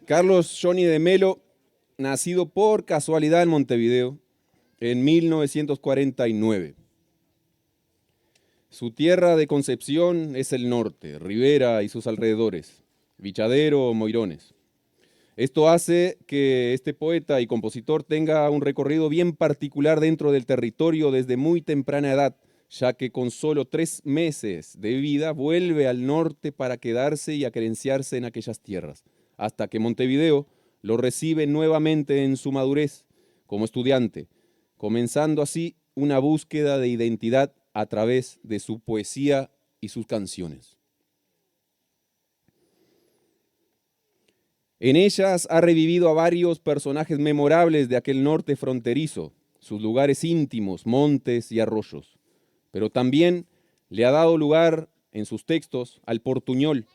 Carlos Johnny de Melo, nacido por casualidad en Montevideo en 1949. Su tierra de concepción es el norte, Rivera y sus alrededores, Vichadero o Moirones. Esto hace que este poeta y compositor tenga un recorrido bien particular dentro del territorio desde muy temprana edad, ya que con solo 3 meses de vida vuelve al norte para quedarse y acerenciarse en aquellas tierras, hasta que Montevideo lo recibe nuevamente en su madurez como estudiante, comenzando así una búsqueda de identidad a través de su poesía y sus canciones. En ellas ha revivido a varios personajes memorables de aquel norte fronterizo, sus lugares íntimos, montes y arroyos. Pero también le ha dado lugar en sus textos al portuñol,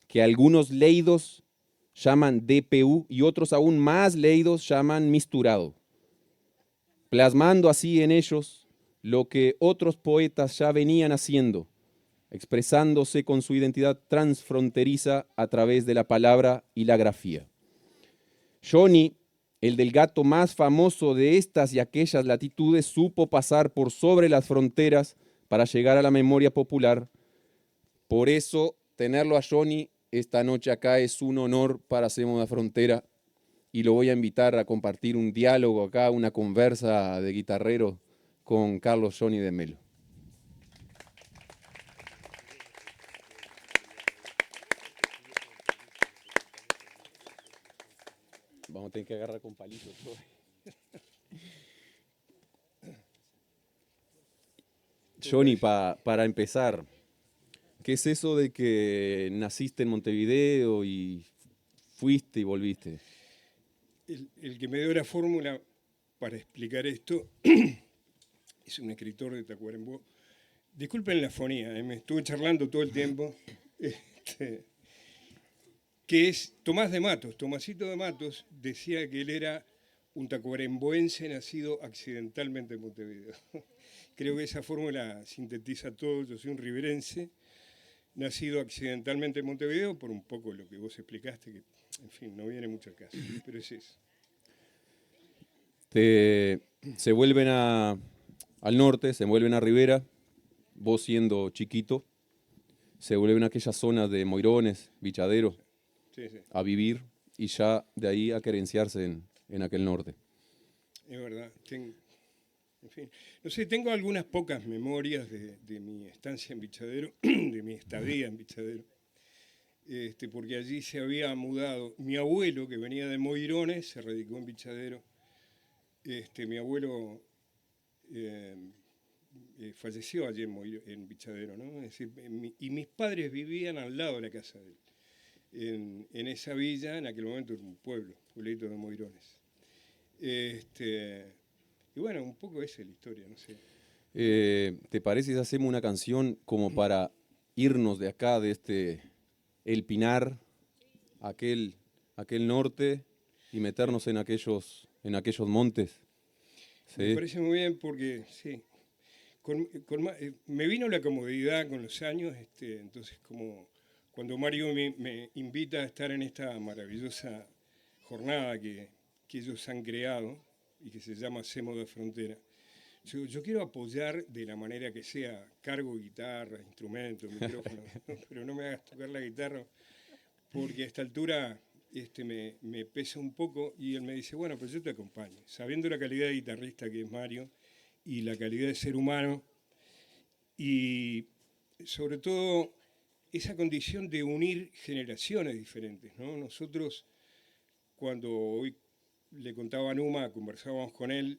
que algunos leídos llaman DPU y otros aún más leídos llaman misturado, plasmando así en ellos lo que otros poetas ya venían haciendo, expresándose con su identidad transfronteriza a través de la palabra y la grafía. Johnny, el del gato más famoso de estas y aquellas latitudes, supo pasar por sobre las fronteras para llegar a la memoria popular. Por eso, tenerlo a Johnny esta noche acá es un honor para Hacemos la Frontera y lo voy a invitar a compartir un diálogo acá, una conversa de guitarrero con Carlos Johnny de Melo. Vamos a tener que agarrar con palitos todo. Johnny, para empezar, ¿qué es eso de que naciste en Montevideo y fuiste y volviste? El que me dio la fórmula para explicar esto es un escritor de Tacuarembó. Disculpen la fonía, me estuve charlando todo el tiempo. Que es Tomás de Matos. Tomasito de Matos decía que él era un tacuaremboense nacido accidentalmente en Montevideo. Creo que esa fórmula sintetiza todo. Yo soy un riverense, nacido accidentalmente en Montevideo, por un poco lo que vos explicaste, que, en fin, no viene mucho al caso, pero es eso. Se vuelven al norte, se vuelven a Rivera, vos siendo chiquito, se vuelven a aquellas zonas de Moirones, Vichadero, Sí, sí, a vivir y ya de ahí a querenciarse en aquel norte. es verdad. En fin, no sé, tengo algunas pocas memorias de mi estancia en Vichadero, de mi estadía en Vichadero, porque allí se había mudado. Mi abuelo, que venía de Moirones, se radicó en Vichadero. Mi abuelo eh, falleció allí en Vichadero, ¿no? Es decir, y mis padres vivían al lado de la casa de él. En esa villa, en aquel momento era un pueblito de Moirones. Y bueno, un poco esa es la historia, no sé. ¿Te parece si hacemos una canción como para irnos de acá, de El Pinar, aquel, aquel norte y meternos en aquellos montes? Me ¿Sí? parece muy bien porque, sí, me vino la comodidad con los años, entonces como cuando Mario me invita a estar en esta maravillosa jornada que ellos han creado y que se llama Hacemos de Frontera, yo quiero apoyar de la manera que sea, cargo guitarra, instrumento, micrófono, pero no me hagas tocar la guitarra porque a esta altura me pesa un poco y él me dice, bueno, pues yo te acompaño, sabiendo la calidad de guitarrista que es Mario y la calidad de ser humano y sobre todo esa condición de unir generaciones diferentes, ¿no? Nosotros, cuando hoy le contaba a Numa, conversábamos con él,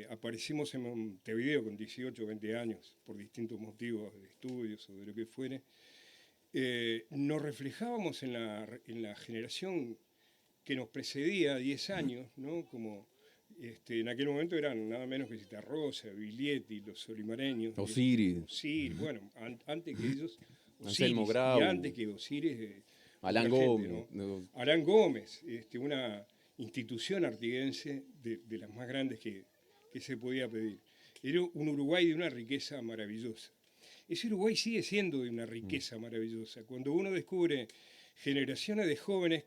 aparecimos en Montevideo con 18 o 20 años, por distintos motivos de estudios o de lo que fuere, nos reflejábamos en la generación que nos precedía 10 años, ¿no? Como en aquel momento eran nada menos que Citarrosa, Biglietti, los solimareños, Osiris, Osiris, bueno, antes que ellos, Anselmo Osiris, y antes Grau, que Osiris, Alan otra gente, Gómez. ¿no? Arán Gómez, una institución artiguense de las más grandes que se podía pedir. Era un Uruguay de una riqueza maravillosa. Ese Uruguay sigue siendo de una riqueza maravillosa. Cuando uno descubre generaciones de jóvenes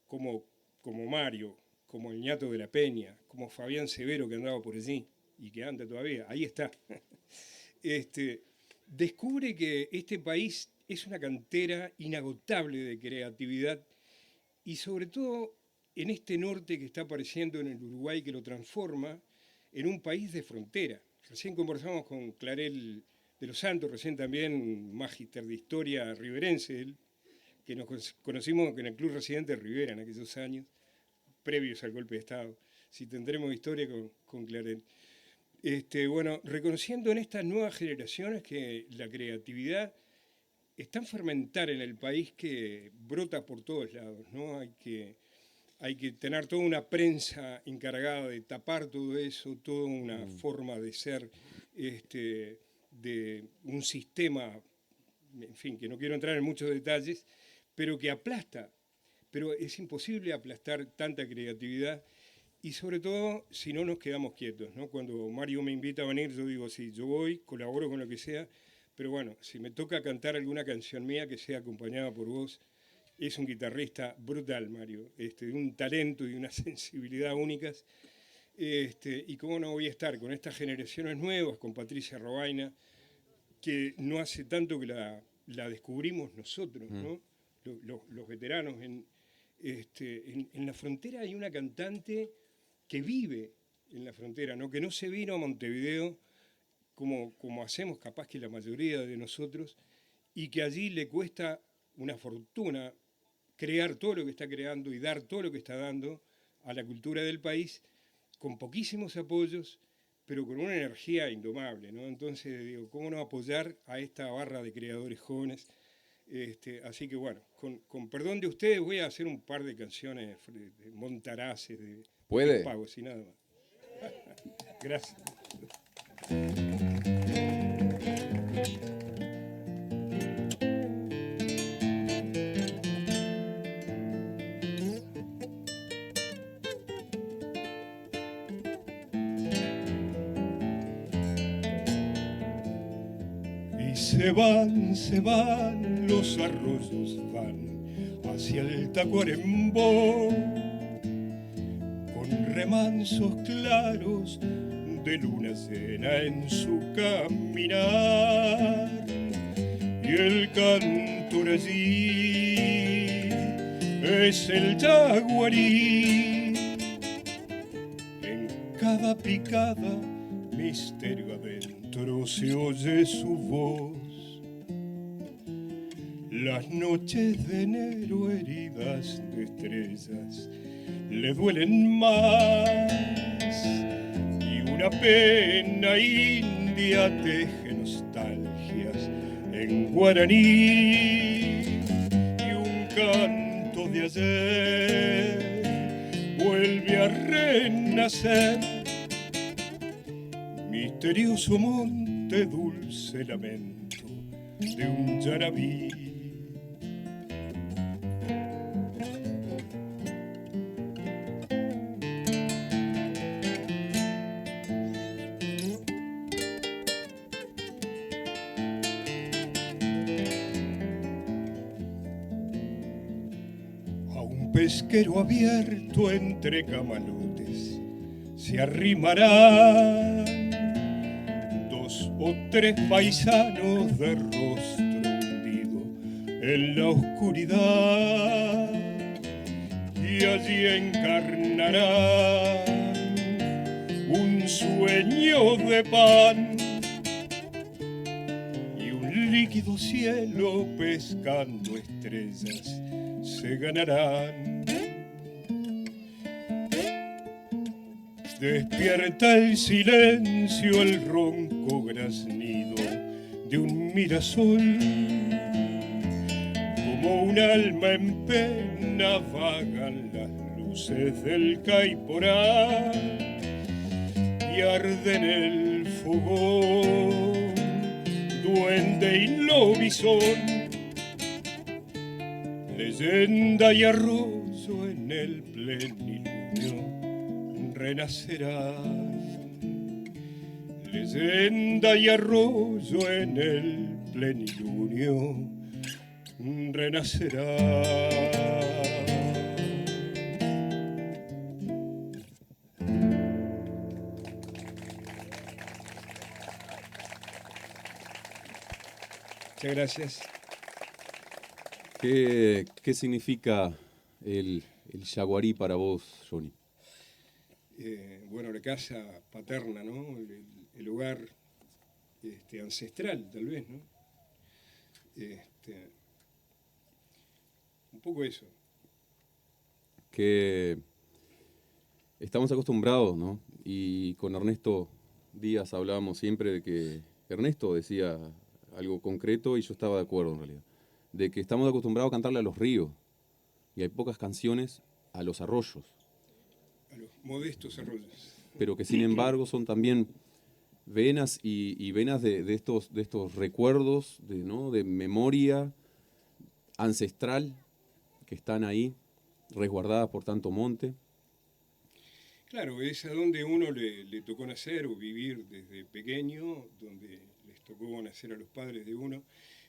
como Mario, como el ñato de la Peña, como Fabián Severo que andaba por allí y que anda todavía, ahí está, descubre que este país es una cantera inagotable de creatividad y sobre todo en este norte que está apareciendo en el Uruguay que lo transforma en un país de frontera. Recién conversamos con Clarel de los Santos, recién también magíster de historia riverense, él, que nos conocimos en el Club Residente de Rivera en aquellos años, previos al golpe de Estado. Si tendremos historia con Clarel. Bueno, reconociendo en estas nuevas generaciones que la creatividad es tan fermentar en el país que brota por todos lados, ¿no? Hay que tener toda una prensa encargada de tapar todo eso, toda una forma de ser, de un sistema, en fin, que no quiero entrar en muchos detalles, pero que aplasta. Pero es imposible aplastar tanta creatividad y sobre todo si no nos quedamos quietos, ¿no? Cuando Mario me invita a venir, yo digo, sí, yo voy, colaboro con lo que sea, pero bueno, si me toca cantar alguna canción mía que sea acompañada por vos, es un guitarrista brutal, Mario, de un talento y una sensibilidad únicas. Y cómo no voy a estar con estas generaciones nuevas, con Patricia Robaina, que no hace tanto que la descubrimos nosotros, ¿no? Los veteranos. En la frontera hay una cantante que vive en la frontera, ¿no? Que no se vino a Montevideo como hacemos capaz que la mayoría de nosotros, y que allí le cuesta una fortuna crear todo lo que está creando y dar todo lo que está dando a la cultura del país, con poquísimos apoyos, pero con una energía indomable, ¿no? Entonces, digo, ¿cómo no apoyar a esta barra de creadores jóvenes? Así que bueno, con perdón de ustedes voy a hacer un par de canciones de montaraces, de pagos y nada más. Gracias. Se van, los arroyos van hacia el Tacuarembó, con remansos claros de luna llena en su caminar. Y el cantor allí es el jaguarí, en cada picada misterio adentro se oye su voz. Las noches de enero heridas de estrellas le duelen más, y una pena india teje nostalgias en guaraní, y un canto de ayer vuelve a renacer. Misterioso monte, dulce lamento de un yarabí. A un pesquero abierto entre camalotes se arrimarán dos o tres paisanos de rostro hundido en la oscuridad, y allí encarnarán un sueño de pan y un líquido cielo pescando estrellas se ganarán. Despierta el silencio, el ronco graznido de un mirasol, como un alma en pena vagan las luces del Caiporá y arde en el fogón duende y lobizón, leyenda y arroyo en el plenilunio renacerán. Leyenda y arroyo en el plenilunio renacerán. Muchas gracias. ¿Qué significa el yaguarí para vos, Johnny? Bueno, la casa paterna, ¿no? El hogar ancestral, tal vez, ¿no? Un poco eso. Que estamos acostumbrados, ¿no? Y con Ernesto Díaz hablábamos siempre de que Ernesto decía algo concreto y yo estaba de acuerdo en realidad, de que estamos acostumbrados a cantarle a los ríos y hay pocas canciones a los arroyos, A los modestos arroyos. pero que sin embargo son también venas y venas de estos recuerdos, ¿no? De memoria ancestral que están ahí, resguardadas por tanto monte. Claro, es a donde uno le tocó nacer o vivir desde pequeño, donde les tocó nacer a los padres de uno.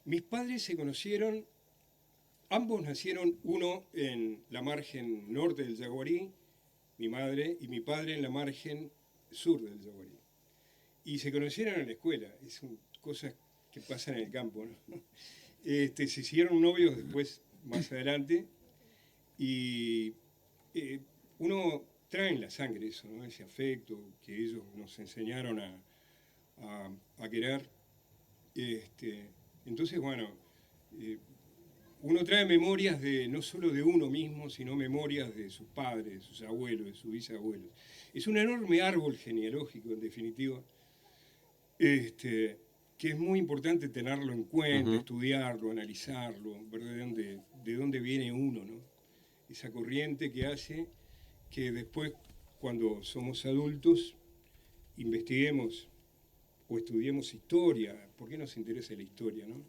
Mis padres se conocieron, ambos nacieron, uno en la margen norte del Yaguarí, mi madre, y mi padre en la margen sur del Yaguarí. Y se conocieron en la escuela, son cosas que pasan en el campo, ¿no? Se hicieron novios después, más adelante, y uno trae en la sangre eso, ¿no? Ese afecto que ellos nos enseñaron a querer. Entonces, bueno, uno trae memorias no solo de uno mismo, sino memorias de sus padres, de sus abuelos, de sus bisabuelos. Es un enorme árbol genealógico, en definitiva, que es muy importante tenerlo en cuenta, estudiarlo, analizarlo, ver de dónde viene uno, ¿no? Esa corriente que hace que después, cuando somos adultos, investiguemos o estudiemos historia. ¿Por qué nos interesa la historia, no?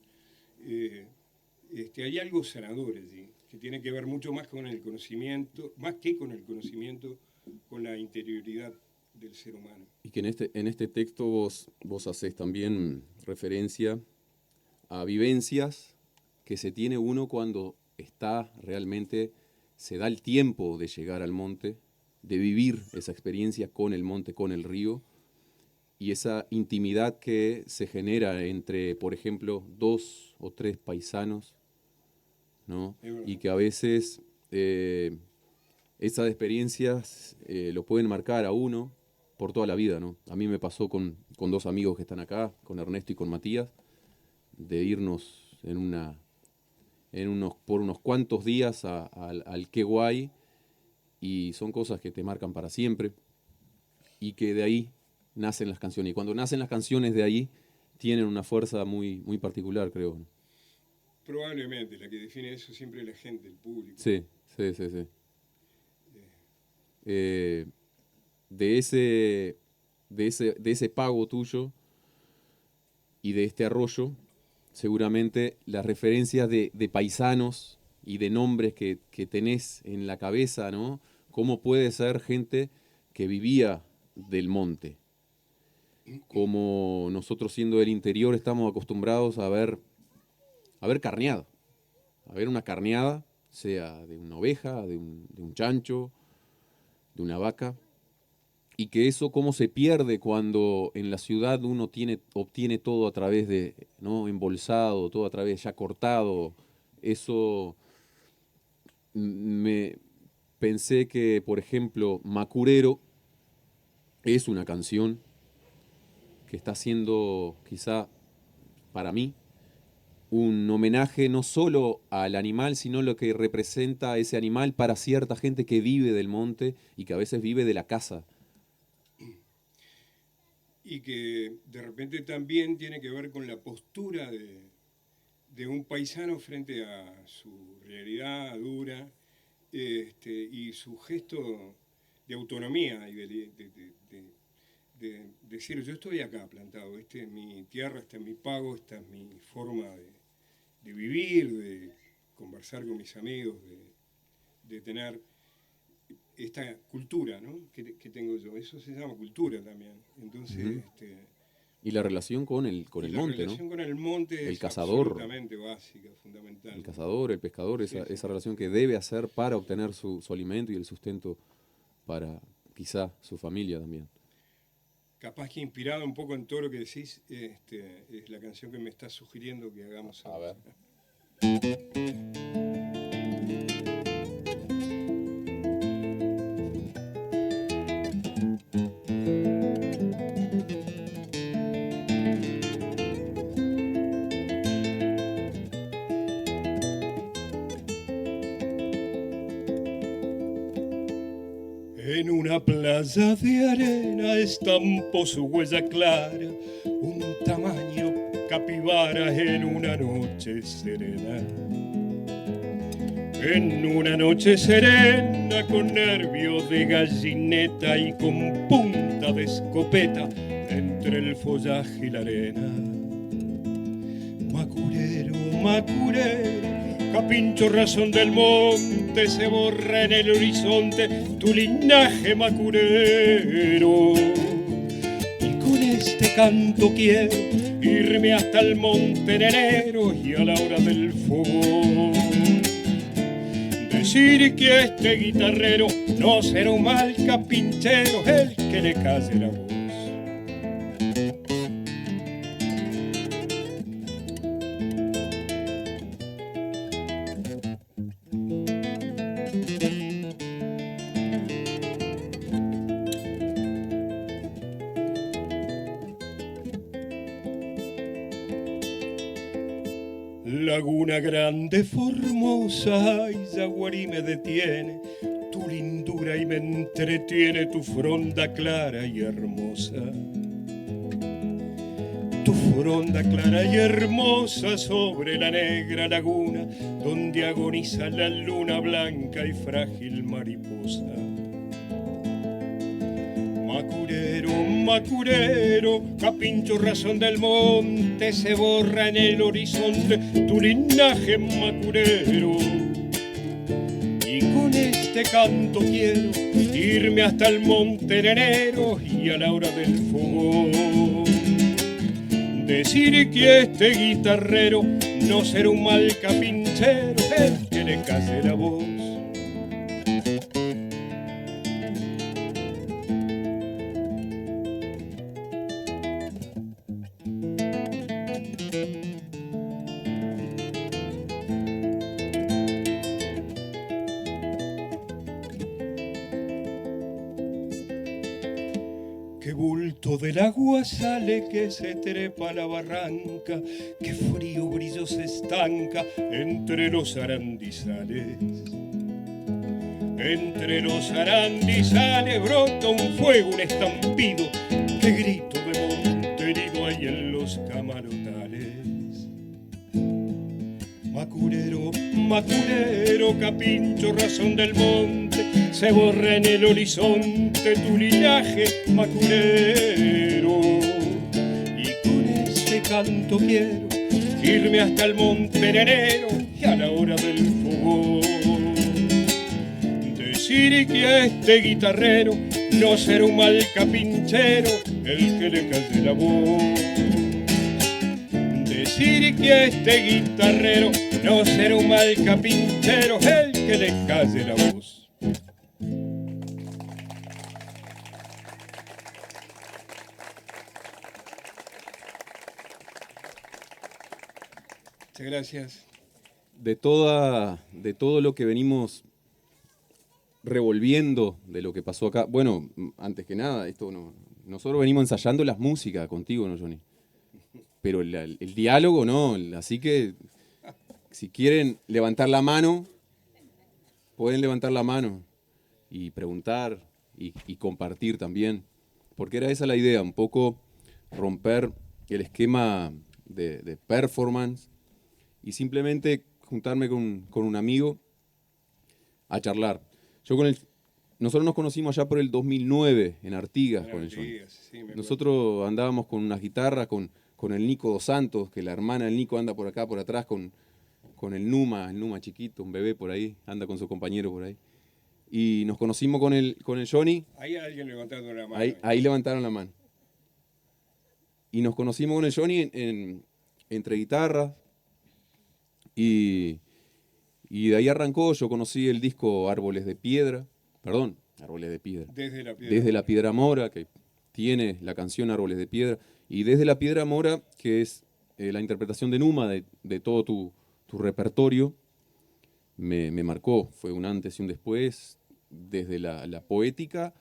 Hay algo sanador allí, que tiene que ver mucho más con el conocimiento, más que con el conocimiento, con la interioridad del ser humano. Y que en este texto vos hacés también referencia a vivencias que se tiene uno cuando está realmente, se da el tiempo de llegar al monte, de vivir esa experiencia con el monte, con el río, y esa intimidad que se genera entre, por ejemplo, 2 o 3 paisanos, ¿no? Y que a veces esas experiencias lo pueden marcar a uno por toda la vida, ¿no? A mí me pasó con 2 amigos que están acá, con Ernesto y con Matías, de irnos por unos cuantos días al Queguay, y son cosas que te marcan para siempre, y que de ahí nacen las canciones. Y cuando nacen las canciones de ahí, tienen una fuerza muy, muy particular, creo, ¿no? Probablemente, la que define eso siempre es la gente, el público. Sí, sí, sí, sí. De ese pago tuyo y de este arroyo, seguramente las referencias de paisanos y de nombres que tenés en la cabeza, ¿no? ¿Cómo puede ser gente que vivía del monte? Como nosotros siendo del interior estamos acostumbrados a ver carneada, a ver una carneada, sea de una oveja, de un chancho, de una vaca, y que eso cómo se pierde cuando en la ciudad uno obtiene todo a través de, ¿no? Embolsado, todo a través ya cortado. Eso me pensé que, por ejemplo, Macurero es una canción que está haciendo quizá para mí un homenaje no solo al animal, sino lo que representa ese animal para cierta gente que vive del monte y que a veces vive de la caza. Y que de repente también tiene que ver con la postura de un paisano frente a su realidad dura, y su gesto de autonomía y de decir, yo estoy acá plantado, esta es mi tierra, esta es mi pago, esta es mi forma de vivir, de conversar con mis amigos, de tener esta cultura, ¿no? que tengo yo. Eso se llama cultura también. Entonces, Y la relación con el monte, ¿no? La relación con el monte El es cazador, absolutamente básica, fundamental. el cazador, el pescador, Sí, sí. esa relación que debe hacer para obtener su alimento y el sustento para quizá su familia también. capaz que inspirado un poco en todo lo que decís, es la canción que me está sugiriendo que hagamos ahora. A ver. En una playa de arena estampó su huella clara, un tamaño capibara en una noche serena. En una noche serena, con nervios de gallineta y con punta de escopeta, entre el follaje y la arena. Macurero, macurero, capincho razón del monte, se borra en el horizonte tu linaje macurero. Y con este canto quiero irme hasta el monte en enero y a la hora del fogón decir que este guitarrero no será un mal capinchero el que le calle la voz. Laguna grande, formosa, y Yaguarí me detiene, tu lindura y me entretiene, tu fronda clara y hermosa. Tu fronda clara y hermosa sobre la negra laguna, donde agoniza la luna blanca y frágil mariposa. Macurero, macurero, capincho razón del monte, se borra en el horizonte tu linaje macurero. Y con este canto quiero irme hasta el monte en enero y a la hora del fogón decir que este guitarrero no será un mal capinchero el que le calle la voz. Qué bulto del agua sale que se trepa a la barranca, qué frío brillo se estanca entre los arandizales. Entre los arandizales brota un fuego, un estampido, qué grito de monte herido hay en los camarotales. Macurero, macurero, capincho razón del monte, se borra en el horizonte tu linaje macurero. Y con este canto quiero irme hasta el monte en enero y a la hora del fogón decir que a este guitarrero no será un mal capinchero el que le calle la voz. Decir que a este guitarrero no será un mal capinchero el que le calle la voz. Muchas gracias. De todo lo que venimos revolviendo de lo que pasó acá, bueno, antes que nada, nosotros venimos ensayando las músicas contigo, ¿no, Johnny? Pero el diálogo no, así que si quieren levantar la mano, pueden levantar la mano y preguntar y compartir también, porque era esa la idea, un poco romper el esquema de performance y simplemente juntarme con un amigo a charlar. Nosotros nos conocimos allá por el 2009 en Artigas con el Johnny. Sí, Nosotros andábamos con unas guitarras, con el Nico dos Santos, que la hermana del Nico anda por acá, por atrás, con el Numa chiquito, un bebé por ahí, anda con su compañero por ahí. Y nos conocimos con el Johnny. Ahí alguien levantando la mano. Ahí levantaron la mano. Y nos conocimos con el Johnny entre guitarras. Y de ahí arrancó, yo conocí el disco Árboles de Piedra. Desde la Piedra. Desde la Piedra Mora, que tiene la canción Árboles de Piedra, y desde La Piedra Mora, que es la interpretación de Numa de todo tu repertorio, me marcó, fue un antes y un después, desde la poética,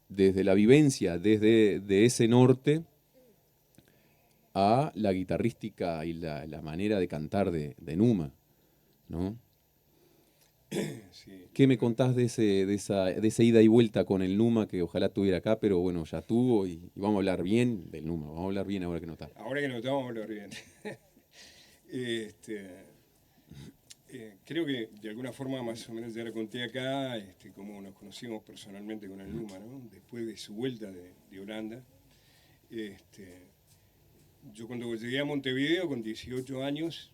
desde la vivencia, desde de ese norte, a la guitarrística y la manera de cantar de Numa, ¿no? Sí, ¿Qué me contás de esa ida y vuelta con el Numa que ojalá tuviera acá, pero bueno, ya tuvo y vamos a hablar bien del Numa, vamos a hablar bien ahora que no está. ahora que nos estamos a hablar bien. Este, creo que de alguna forma más o menos ya lo conté acá, como nos conocimos personalmente con el Numa, ¿no? Después de su vuelta de Holanda. Este, yo cuando llegué a Montevideo con 18 años,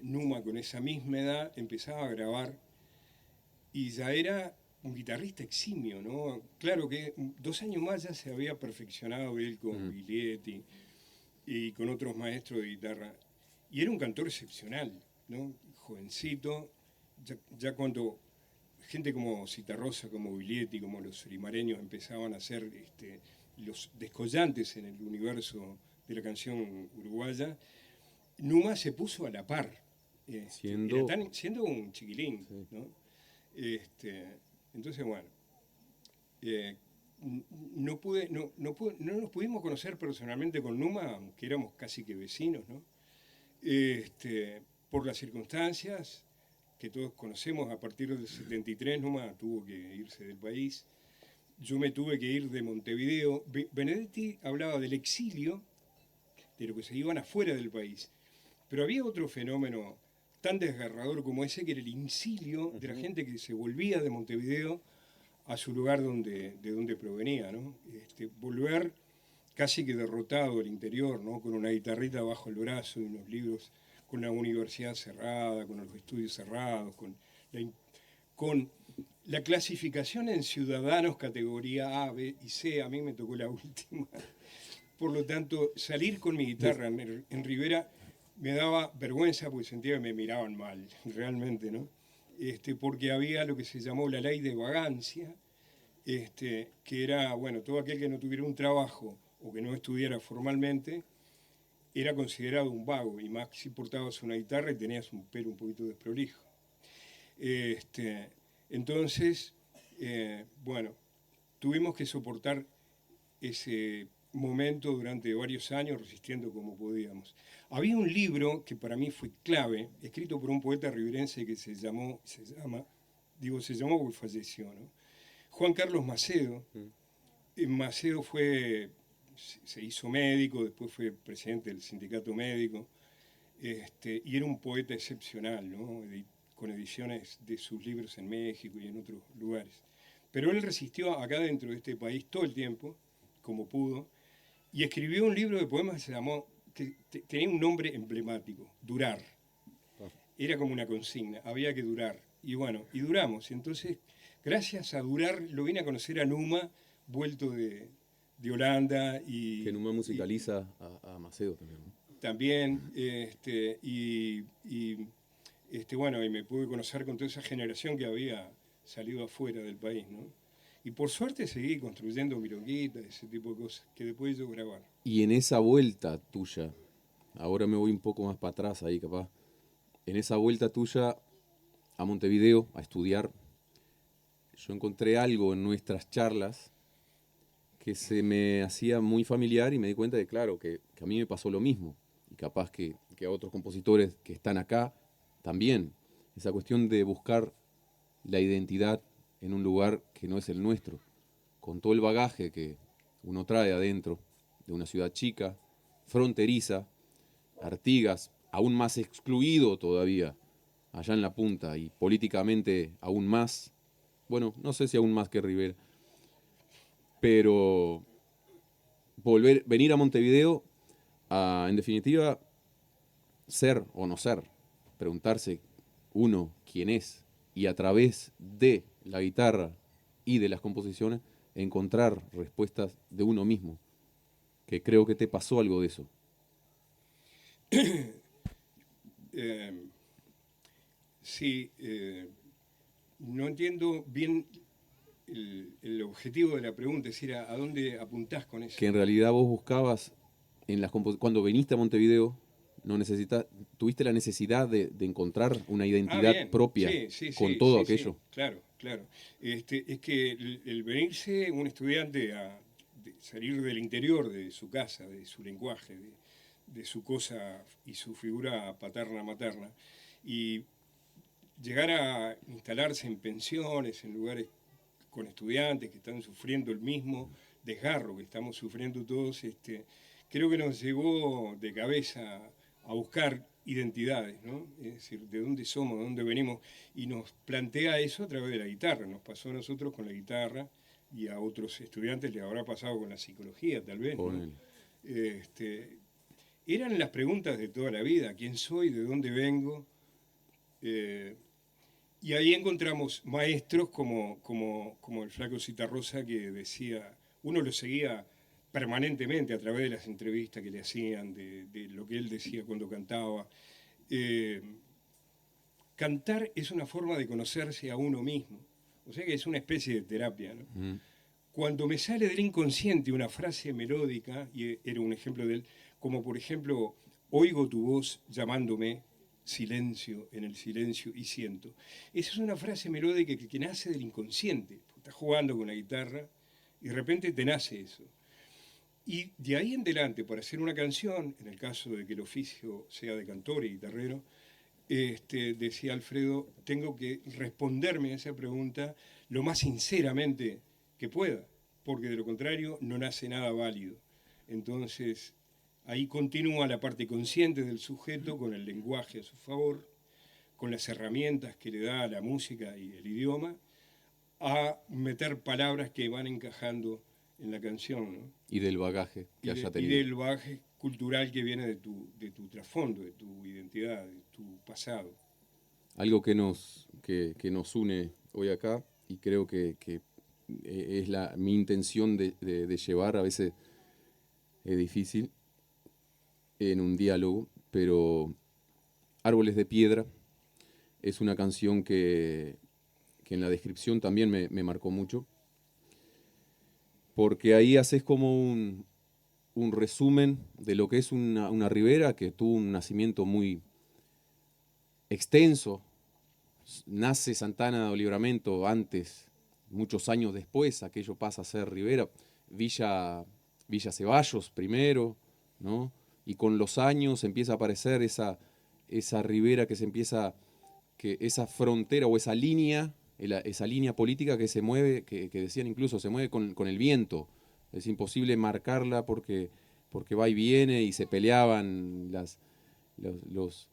Numa con esa misma edad empezaba a grabar y ya era un guitarrista eximio, ¿no? Claro que 2 años más ya se había perfeccionado él con Biglietti y con otros maestros de guitarra. Y era un cantor excepcional, ¿no? Jovencito, ya cuando gente como Citarrosa, como Biglietti, como los limareños empezaban a ser los descollantes en el universo de la canción uruguaya, Numa se puso a la par. Siendo... Siendo un chiquilín, Sí. ¿no? Entonces, bueno, eh, no nos pudimos conocer personalmente con Numa, aunque éramos casi que vecinos, ¿no? Por las circunstancias que todos conocemos, a partir del 73 Numa tuvo que irse del país. Yo me tuve que ir de Montevideo. Benedetti hablaba del exilio, de lo que se iban afuera del país. Pero había otro fenómeno tan desgarrador como ese, que era el incilio de la gente que se volvía de Montevideo a su lugar de donde provenía, ¿no? Volver casi que derrotado al interior, ¿no? Con una guitarrita bajo el brazo y unos libros, con la universidad cerrada, con los estudios cerrados, con la clasificación en ciudadanos categoría A, B y C. A mí me tocó la última. Por lo tanto, salir con mi guitarra en Rivera me daba vergüenza porque sentía que me miraban mal, realmente, ¿no? Porque había lo que se llamó la ley de vagancia, que era, bueno, todo aquel que no tuviera un trabajo o que no estudiara formalmente era considerado un vago, y más si portabas una guitarra y tenías un pelo un poquito desprolijo. Entonces, bueno, tuvimos que soportar ese momento durante varios años, resistiendo como podíamos. Había un libro que para mí fue clave, escrito por un poeta riverense que se llamó porque falleció, ¿no? Juan Carlos Macedo. Macedo se hizo médico, después fue presidente del sindicato médico, y era un poeta excepcional, ¿no? Con ediciones de sus libros en México y en otros lugares. Pero él resistió acá dentro de este país todo el tiempo, como pudo, y escribió un libro de poemas que se llamó, que tenía un nombre emblemático, Durar. Era como una consigna, había que durar. Y bueno, y duramos. Entonces, gracias a durar, lo vine a conocer a Numa, vuelto de Holanda. Que Numa Y musicaliza a Macedo también, ¿no? también, bueno, y me pude conocer con toda esa generación que había salido afuera del país, ¿no? Y por suerte seguí construyendo milonguitas, ese tipo de cosas, que después yo grabar. Y en esa vuelta tuya, ahora me voy un poco más para atrás ahí capaz, en esa vuelta tuya a Montevideo a estudiar, yo encontré algo en nuestras charlas que se me hacía muy familiar y me di cuenta de, claro, que a mí me pasó lo mismo. Y capaz que a otros compositores que están acá también. Esa cuestión de buscar la identidad en un lugar que no es el nuestro, con todo el bagaje que uno trae adentro de una ciudad chica, fronteriza, Artigas, aún más excluido todavía, allá en la punta, y políticamente aún más, bueno, no sé si aún más que Rivera, pero venir a Montevideo a, en definitiva, ser o no ser, preguntarse uno quién es, y a través de la guitarra y de las composiciones encontrar respuestas de uno mismo, que creo que te pasó algo de eso. Sí, no entiendo bien el objetivo de la pregunta, es decir, ¿a dónde apuntás con eso? Que en realidad vos buscabas, cuando viniste a Montevideo, tuviste la necesidad de encontrar una identidad Bien. propia con todo aquello. Sí, claro, claro. Es que el venirse un estudiante de salir del interior de su casa, de su lenguaje, de su cosa y su figura paterna-materna, y llegar a instalarse en pensiones, en lugares con estudiantes que están sufriendo el mismo desgarro que estamos sufriendo todos, creo que nos llevó de cabeza a buscar identidades, ¿no? Es decir, de dónde somos, de dónde venimos, y nos plantea eso a través de la guitarra. Nos pasó a nosotros con la guitarra y a otros estudiantes les habrá pasado con la psicología, tal vez, ¿no? Eran las preguntas de toda la vida: ¿quién soy? ¿De dónde vengo? Y ahí encontramos maestros como el Flaco Citarrosa, que decía, uno lo seguía permanentemente a través de las entrevistas que le hacían, de lo que él decía cuando cantaba. Cantar es una forma de conocerse a uno mismo, o sea que es una especie de terapia, ¿no? Cuando me sale del inconsciente una frase melódica, y era un ejemplo de él, como por ejemplo, oigo tu voz llamándome, silencio en el silencio y siento. Esa es una frase melódica que nace del inconsciente. Estás jugando con la guitarra y de repente te nace eso. Y de ahí en adelante, para hacer una canción, en el caso de que el oficio sea de cantor y guitarrero, decía Alfredo, tengo que responderme a esa pregunta lo más sinceramente que pueda, porque de lo contrario no nace nada válido. Entonces, ahí continúa la parte consciente del sujeto con el lenguaje a su favor, con las herramientas que le da la música y el idioma, a meter palabras que van encajando en la canción, ¿no? Y del bagaje que haya tenido. Y del bagaje cultural que viene de tu trasfondo, de tu identidad, de tu pasado. Algo que nos une hoy acá, y creo que es mi intención de llevar, a veces es difícil, en un diálogo, pero Árboles de Piedra es una canción que en la descripción también me marcó mucho, porque ahí haces como un resumen de lo que es una ribera que tuvo un nacimiento muy extenso. Nace Santana de Livramento antes, muchos años después, aquello pasa a ser ribera, Villa Ceballos primero, ¿no? Y con los años empieza a aparecer esa ribera esa frontera o esa línea política que se mueve, que decían incluso, se mueve con el viento. Es imposible marcarla porque va y viene, y se peleaban los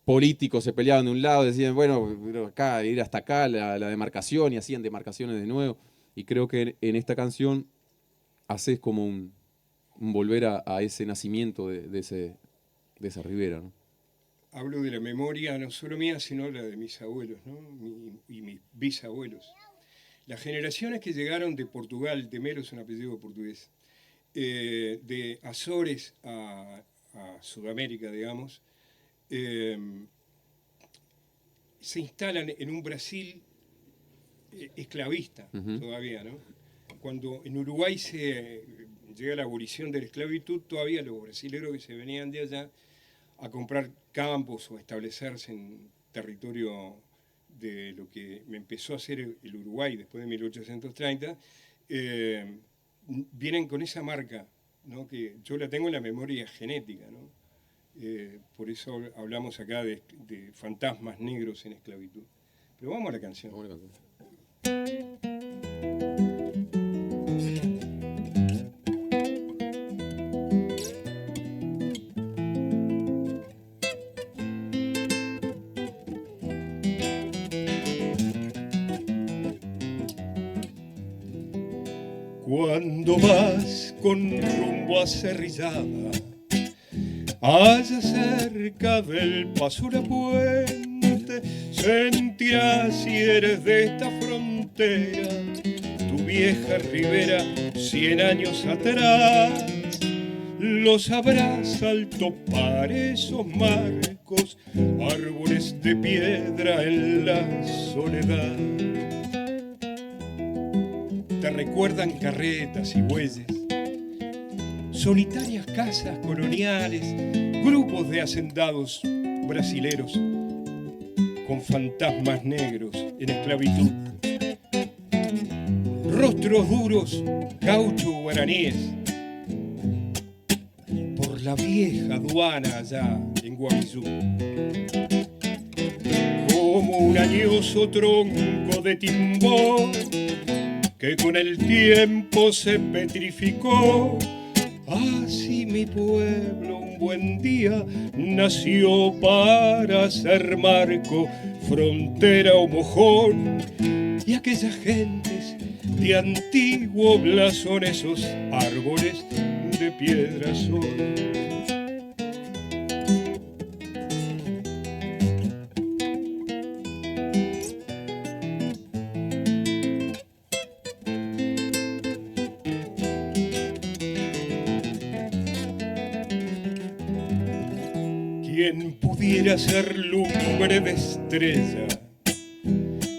políticos, se peleaban de un lado, decían, bueno, acá, ir hasta acá, la demarcación, y hacían demarcaciones de nuevo. Y creo que en esta canción haces como un volver a ese nacimiento de esa ribera, ¿no? Hablo de la memoria no solo mía, sino la de mis abuelos, ¿no? Y mis bisabuelos. Las generaciones que llegaron de Portugal, de Melo es un apellido portugués, de Azores a Sudamérica, digamos, se instalan en un Brasil esclavista todavía, ¿no? Cuando en Uruguay se llega la abolición de la esclavitud, todavía los brasileños que se venían de allá a comprar campos o a establecerse en territorio de lo que me empezó a hacer el Uruguay después de 1830, vienen con esa marca, ¿no? Que yo la tengo en la memoria genética, ¿no? Por eso hablamos acá de fantasmas negros en esclavitud. Pero vamos a la canción. Vamos a la canción. Cuando vas con rumbo a Cerrillada, allá cerca del paso de puente, sentirás si eres de esta frontera, tu vieja ribera 100 años atrás. Lo sabrás al topar esos marcos, árboles de piedra en la soledad. recuerdan carretas y bueyes, solitarias casas coloniales, grupos de hacendados brasileros con fantasmas negros en esclavitud, rostros duros, gauchos guaraníes, por la vieja aduana allá en Guavillú. Como un añoso tronco de timbó que con el tiempo se petrificó, así mi pueblo un buen día nació para ser marco, frontera o mojón, y aquellas gentes de antiguo blasón, esos árboles de piedra son. Quien pudiera ser lumbre de estrella,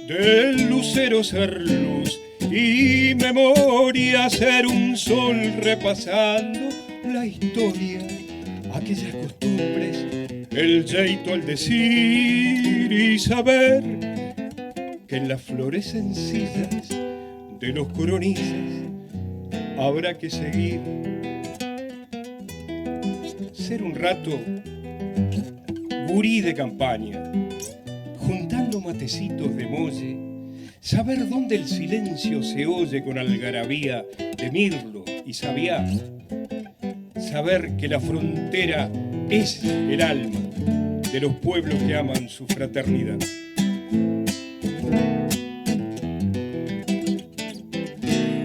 del lucero ser luz y memoria, ser un sol repasando la historia, aquellas costumbres, el jeito al decir y saber que en las flores sencillas de los coronices habrá que seguir. Ser un rato gurí de campaña, juntando matecitos de molle, saber dónde el silencio se oye con algarabía de mirlo y sabiá, saber que la frontera es el alma de los pueblos que aman su fraternidad.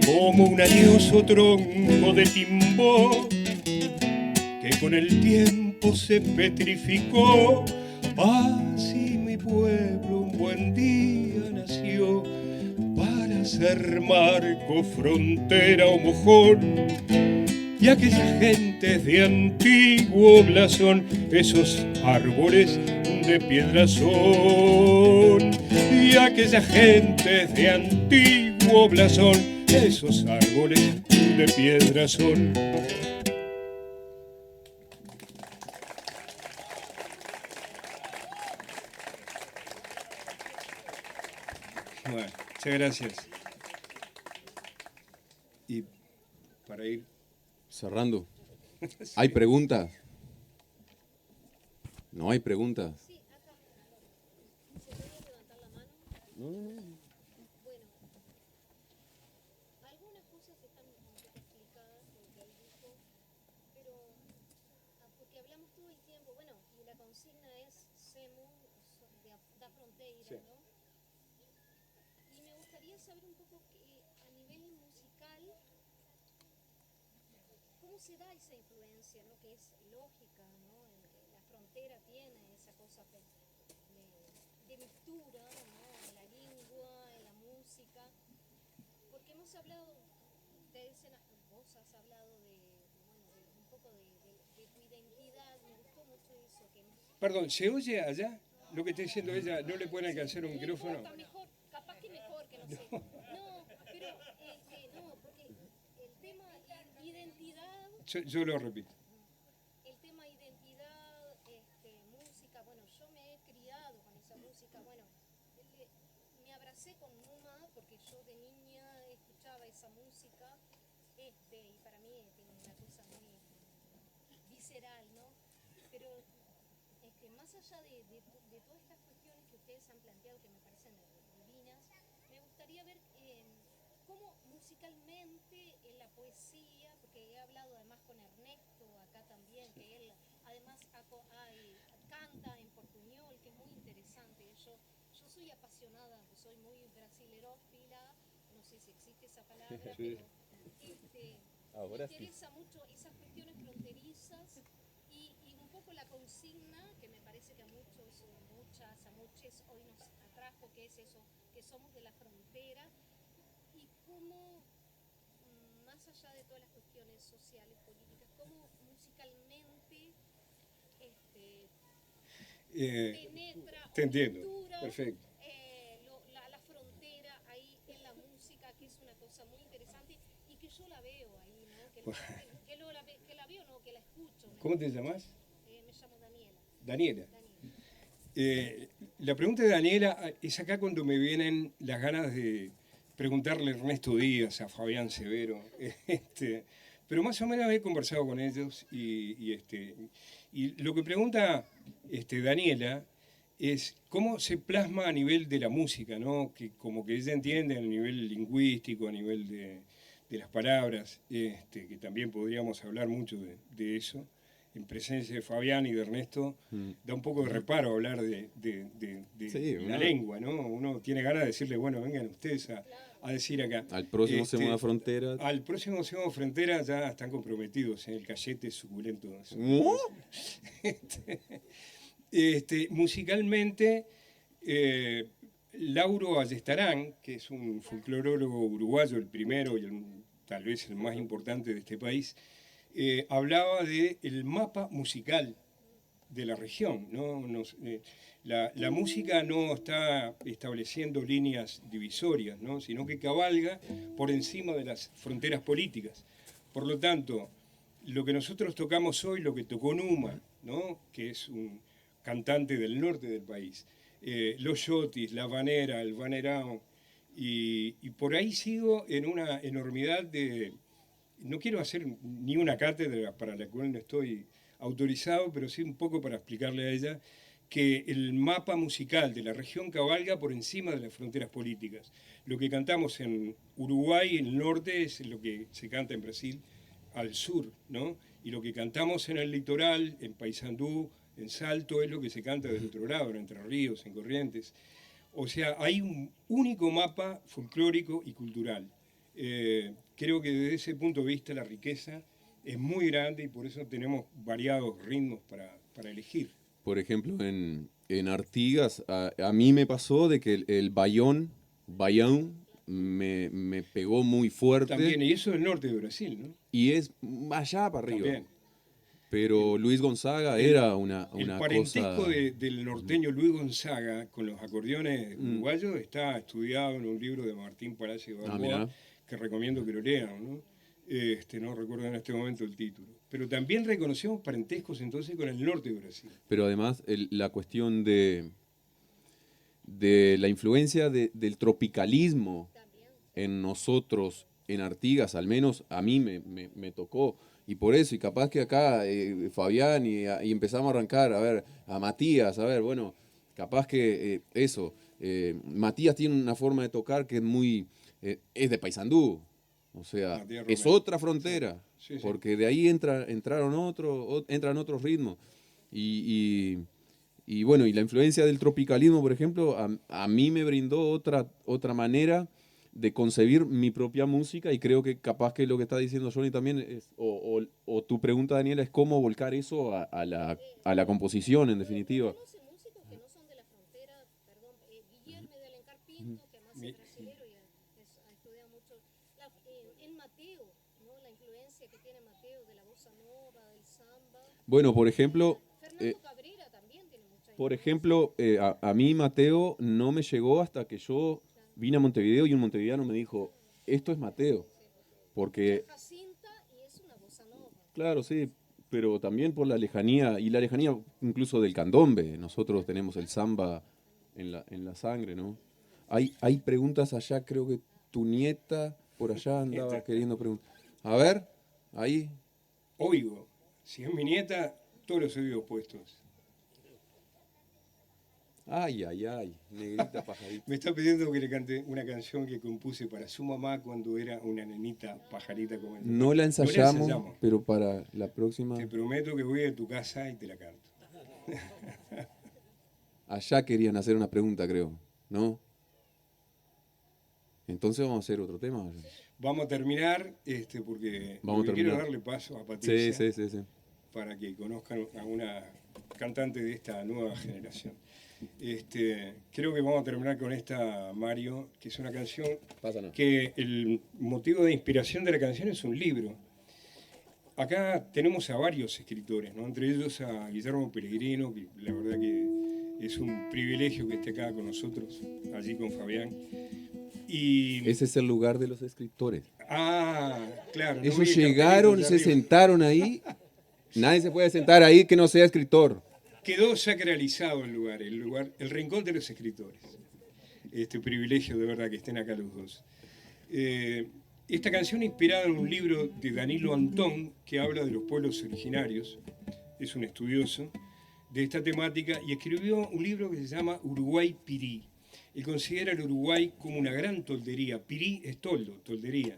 Como un añoso tronco de timbó que con el tiempo se petrificó, así mi pueblo un buen día nació para ser marco, frontera o mojón, y aquellas gentes de antiguo blasón, esos árboles de piedra son, y aquellas gentes de antiguo blasón, esos árboles de piedra son. Bueno, muchas gracias. Y para ir cerrando, ¿hay preguntas? ¿No hay preguntas? Sí, acá. ¿Se puede levantar la mano? Bueno, algunas cosas están un poco explicadas por lo que él dijo, pero porque hablamos todo el tiempo, bueno, y la consigna es SEMU, da fronteira, Sí. ¿no? Y me gustaría saber un poco que, a nivel musical, ¿cómo se da esa influencia, ¿no? Que es lógica, ¿no? La frontera tiene esa cosa de mixtura, ¿no? En la lengua, en la música. Porque hemos hablado, vos has hablado un poco de tu identidad. Me gustó mucho eso. Perdón, ¿se oye allá? Lo que está diciendo ella, ¿no le pueden alcanzar un micrófono? No importa, mejor, capaz que mejor, que no sé. No, pero no, porque el tema identidad, Yo lo repito. el tema identidad, música, bueno, yo me he criado con esa música, bueno, me abracé con Numa porque yo de niña escuchaba esa música, y para mí tiene una cosa muy visceral, ¿no? Pero más allá de todas estas cuestiones que ustedes han planteado, que me parecen divinas, me gustaría ver cómo musicalmente en la poesía, porque he hablado además con Ernesto acá también, que él además canta en portuñol, que es muy interesante. Yo soy apasionada, soy muy brasilerófila, no sé si existe esa palabra, Sí. pero Ahora me sí. interesa mucho esas cuestiones fronterizas y un poco la consigna que me parece que a muchos hoy nos atrajo, que es eso, que somos de la frontera, y cómo, más allá de todas las cuestiones sociales, políticas, cómo musicalmente penetra te o entiendo. captura Perfecto. la frontera ahí en la música, que es una cosa muy interesante. Que la veo, no, que la escucho. ¿Cómo te llamas? Me llamo Daniela. Daniela. Daniela. La pregunta de Daniela es acá cuando me vienen las ganas de preguntarle a Ernesto Díaz, a Fabián Severo, pero más o menos he conversado con ellos y lo que pregunta Daniela es cómo se plasma a nivel de la música, ¿no? Que como que ella entiende a nivel lingüístico, a nivel de las palabras, que también podríamos hablar mucho de eso. En presencia de Fabián y de Ernesto, da un poco de reparo hablar de Sí, la lengua, ¿no? Uno tiene ganas de decirle, bueno, vengan ustedes a decir acá. Al próximo Semana Frontera. Al próximo Semana Frontera ya están comprometidos en el cachete suculento. ¿No? Musicalmente, Lauro Ayestarán, que es un folclorólogo uruguayo, el primero y tal vez el más importante de este país, hablaba del mapa musical de la región, ¿no? La música no está estableciendo líneas divisorias, ¿no? Sino que cabalga por encima de las fronteras políticas. Por lo tanto, lo que nosotros tocamos hoy, lo que tocó Numa, ¿no? Que es un cantante del norte del país, los yotis, la vanera, el vanerao, y por ahí sigo en una enormidad de... No quiero hacer ni una cátedra para la cual no estoy autorizado, pero sí un poco para explicarle a ella que el mapa musical de la región cabalga por encima de las fronteras políticas. Lo que cantamos en Uruguay, en el norte, es lo que se canta en Brasil al sur, ¿no? Y lo que cantamos en el litoral, en Paysandú, en Salto, es lo que se canta del otro lado, en Entre Ríos, en Corrientes. O sea, hay un único mapa folclórico y cultural. Creo que desde ese punto de vista la riqueza es muy grande y por eso tenemos variados ritmos para elegir. Por ejemplo, en Artigas, a mí me pasó de que el bayón me pegó muy fuerte. También, y eso es el norte de Brasil, ¿no? Y es allá para arriba. También. Pero Luis Gonzaga era una El cosa... parentesco del norteño Luis Gonzaga con los acordeones uruguayos está estudiado en un libro de Martín Palacio de Balboa, que recomiendo que lo lean, ¿no? No recuerdo en este momento el título. Pero también reconocemos parentescos entonces con el norte de Brasil. Pero además la cuestión de la influencia del tropicalismo en nosotros, en Artigas, al menos a mí me tocó. Y por eso, y capaz que acá Fabián y empezamos a arrancar, a ver, a Matías, a ver, bueno, capaz que eso. Matías tiene una forma de tocar que es muy... es de Paysandú. O sea, es otra frontera, sí, sí. porque de ahí entran otros ritmos. Y bueno, y la influencia del tropicalismo, por ejemplo, a mí me brindó otra manera de concebir mi propia música y creo que capaz que lo que está diciendo Johnny también es, o tu pregunta, Daniela, es cómo volcar eso a la composición, en definitiva. Conoce músicos que no son de la frontera, perdón, Guillermo de Alencar Pinto, que además es brasilero y ha estudiado mucho, en Mateo, ¿no? La influencia que tiene Mateo de la bossa nova, del samba. Bueno, por ejemplo... Fernando Cabrera también tiene mucha influencia. Por ejemplo, a mí Mateo no me llegó hasta que yo vine a Montevideo y un montevideano me dijo, esto es Mateo. Porque... Jacinta y es una bossa nova. Claro, sí, pero también por la lejanía, y la lejanía incluso del candombe. Nosotros tenemos el samba en la sangre, ¿no? Hay preguntas allá, creo que tu nieta por allá andaba queriendo preguntar. A ver, ahí. Oigo, si es mi nieta, todos los oídos puestos. Ay, negrita pajarita. Me está pidiendo que le cante una canción que compuse para su mamá cuando era una nenita pajarita como ella. No la ensayamos, pero para la próxima... Te prometo que voy a tu casa y te la canto. Allá querían hacer una pregunta, creo, ¿no? Entonces vamos a hacer otro tema. Vamos a terminar, porque quiero darle paso a Patricia sí. para que conozcan a una cantante de esta nueva generación. Creo que vamos a terminar con esta, Mario, que es una canción que el motivo de inspiración de la canción es un libro. Acá tenemos a varios escritores, ¿no? Entre ellos a Guillermo Pellegrino, que la verdad que es un privilegio que esté acá con nosotros, allí con Fabián. Y, Ese es el lugar de los escritores. claro. no Ellos vi el llegaron, cartelito se allá arriba. sentaron ahí. Nadie se puede sentar ahí que no sea escritor. Quedó sacralizado el lugar, el rincón de los escritores. Este privilegio de verdad que estén acá los dos. Esta canción inspirada en un libro de Danilo Antón que habla de los pueblos originarios, es un estudioso de esta temática y escribió un libro que se llama Uruguay Pirí. Él considera el Uruguay como una gran toldería. Pirí es toldo, toldería,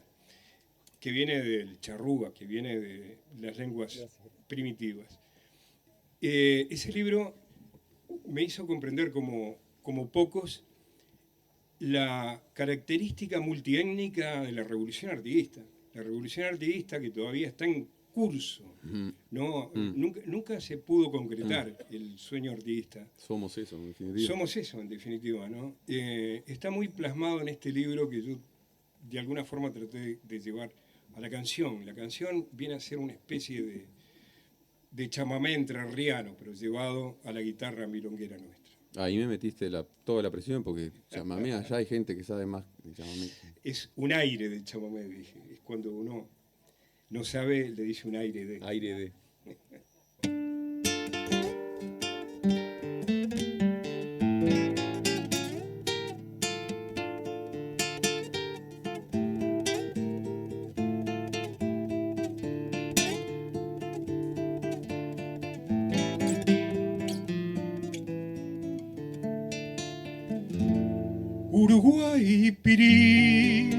que viene del charrúa, que viene de las lenguas primitivas. Ese libro me hizo comprender como pocos la característica multiétnica de la revolución artiguista. La revolución artiguista que todavía está en curso, ¿no? Nunca se pudo concretar el sueño artiguista. Somos eso, en definitiva. Somos eso, en definitiva, ¿no? Está muy plasmado en este libro que yo de alguna forma traté de llevar a la canción. La canción viene a ser una especie de chamamé entrerriano, pero llevado a la guitarra milonguera nuestra. Ahí me metiste toda la presión porque chamamé, allá hay gente que sabe más de chamamé. Es un aire de chamamé, dije. Es cuando uno no sabe, le dice un aire de... Aire de... Uruguay Pirí,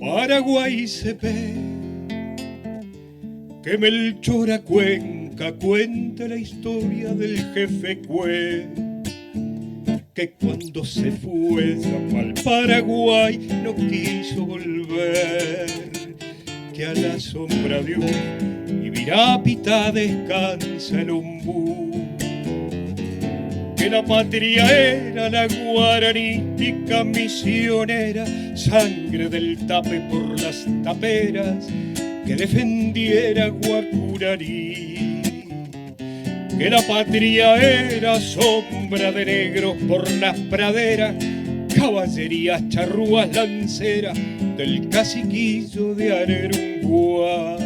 Paraguay Cepé, que Melchora Cuenca cuenta la historia del jefe Cue, que cuando se fue al Paraguay no quiso volver, que a la sombra de un Ibirapita descansa el ombú. Que la patria era la guaranítica misionera, sangre del tape por las taperas, que defendiera Guacurarí. Que la patria era sombra de negros por las praderas, caballerías, charrúas, lanceras del caciquillo de Arerunguá.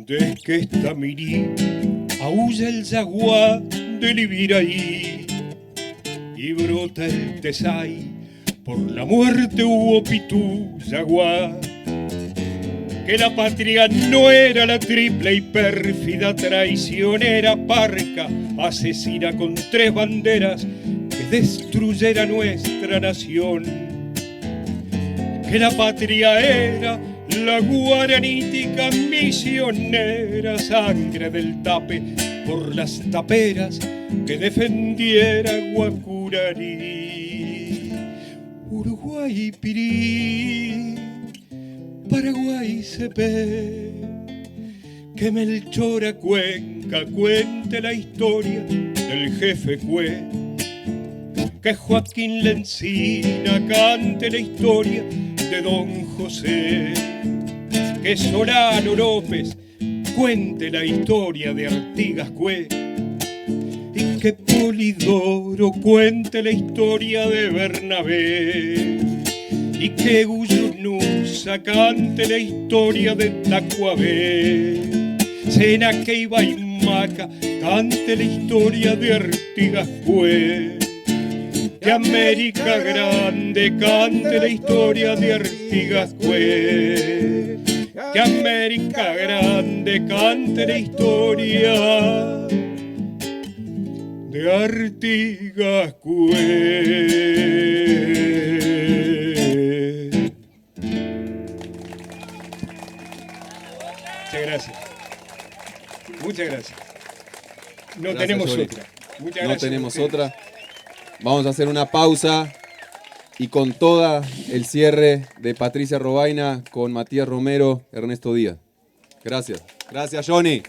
Desde que está Mirí, aúlla el jaguar del Ibiraí y brota el Tesay, por la muerte hubo Pitú Yaguá. Que la patria no era la triple y pérfida traicionera parca, asesina con 3 banderas que destruyera nuestra nación. Que la patria era la guaranítica misionera, sangre del tape por las taperas que defendiera Guacurarí. Uruguay Pirí, Paraguay Cepé, que Melchora Cuenca cuente la historia del jefe Cue, que Joaquín Lencina cante la historia de Don José, que Solano López cuente la historia de Artigas Cue, y que Polidoro cuente la historia de Bernabé, y que Guyunusa cante la historia de Tacuabé, Senaqueiba y Maca cante la historia de Artigas Cue, que América Grande cante la historia de Artigas Cue, que América Grande cante la historia de Artigas Cue. Muchas gracias. Muchas gracias. No Gracias, tenemos Yoli. otra. Muchas No gracias a tenemos ustedes. otra. Vamos a hacer una pausa y con toda el cierre de Patricia Robaina con Matías Romero, Ernesto Díaz. Gracias. Gracias, Johnny.